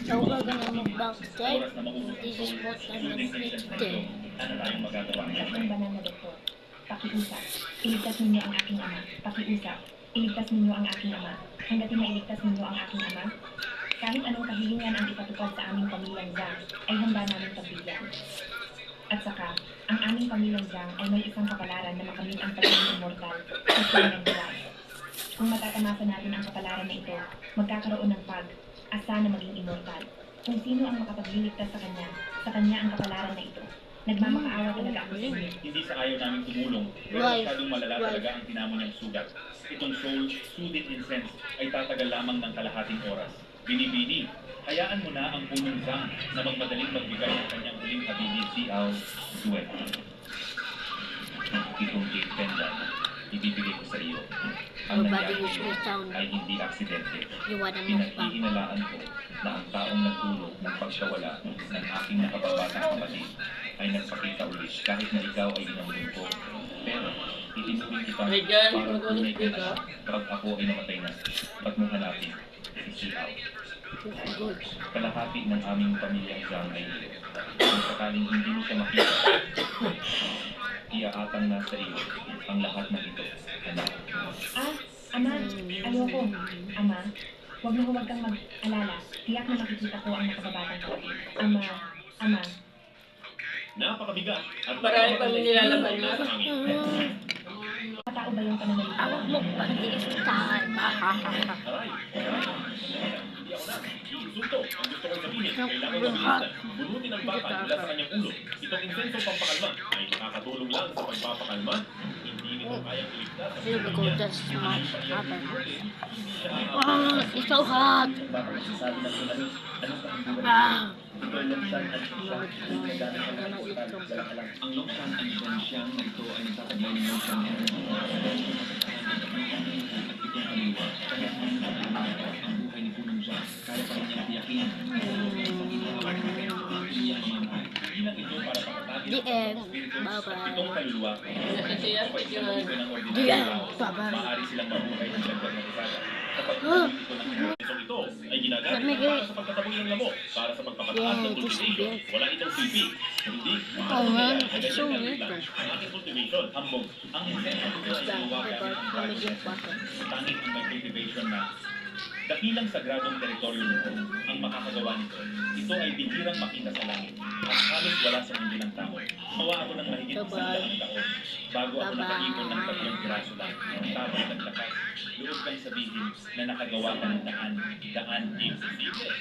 Ikaw ba ganang mag-backside? This is what I'm gonna do. Ano tayong magagawa? Tatlong banal na doktor. Pakiusap. Iligtas ninyo ang aking ama. Pakiusap. Iligtas ninyo ang aking ama. Hangga't mailigtas ninyo ang aking ama, kahit anong kahilingan ang ipatupad sa aming pamilyang Zhang, ay handa namin pagbigyan. At saka, ang aming pamilyang Zhang ay may isang kapalaran na makamit ang pagiging immortal sa siyang ng buhay. Kung matatamasa natin ang kapalaran na ito, magkakaroon ng pag-asa na maging immortal. Kung sino ang makapagliligtas sa kanya ang kapalaran na ito. Nagmamakaawa talaga ako sa inyo. Hindi sa ayaw namin tumulong, pero masyadong malala talaga ang tinamo niyang sugat. Itong soul soothing incense ay tatagal lamang ng kalahating oras. Binibini, hayaan mo na ang punong Zhang na magmadaling magbigay ng kanyang huling habili si Ao Duet. Itong cake pendant, ibibigay ko sa iyo. Ang Nobody nangyari use your sound. ay hindi aksidente. You wanna move back? Pinag-iinalaan ko na ang taong nagtulong ng pagkawala ng aking nakababatang kapatid ay nagpakita ulit kahit na ikaw ay inamunin ko. Pero itinuring kita parang tunay ka na kapag ako ay namatay na. Ba't mong hanapin? Si Ao. Good. Kalahati ng aming pamilyang Zhang ay iyo. Kung sakaling hindi mo siya makita, iaatang na sa iyo ang lahat ng ito. Anak. Ama, ayoko. Ama, huwag kang mag-alala. Tiyak na makikita ko ang nakababatang kapatid. Ama. Napakabigat at Marami pang nilalaban na. Matao ba yung pananalita? Awak mo pa tiis tahan. Aray! Hindi ako na. Insulto. Ang gusto kong sabihin, kailangan mabilisan. Bunutin ang bata mula sa kanyang ulo. Itong insensong pampakalma ay nakakatulong lang sa pagpapakalma. Hindi nito kayang iligtas sa Feel the pamilya. cold just much happen. Oh, it's so hot. Ah. Ang Longshan ang Shenxiang na ito ay nagtataglay ng Longshan at itong kaliwa. Kaya ang buhay ni Punong Zhang, kaya pa rin niyang tiyakin. Bilang ito para pakatagin The end. spirito Bye at bye. itong kaluluwa. Kasi yan, Kapag yun. sinabi ko ng The ordinaryo end. tao, Bye bye. maaari silang mabuhay ng dagdag na dekada. Kapag gagawin ito ng insensong ito ay ginagamit para sa pagtataboy ng lamok, para sa pagpapataas ng cultivation. Wala itong CP. Hindi. Oh man, it's so weird. Ang ating cultivation, hambog. Ang insensong ito ay ginawa gamit ang dragon essence. Tanging ang may cultivation na dakilang sagradong teritoryo nito ang makakagawa nito. Ito ay bihirang makita sa langit at halos wala sa mundo ng tao. Mawa ako ng mahigit sa Bye-bye. taon bago ako nakaipon ng 3 piraso lang. Tapos naglakas, loob kang sabihin na nakagawa ka ng daan imposible.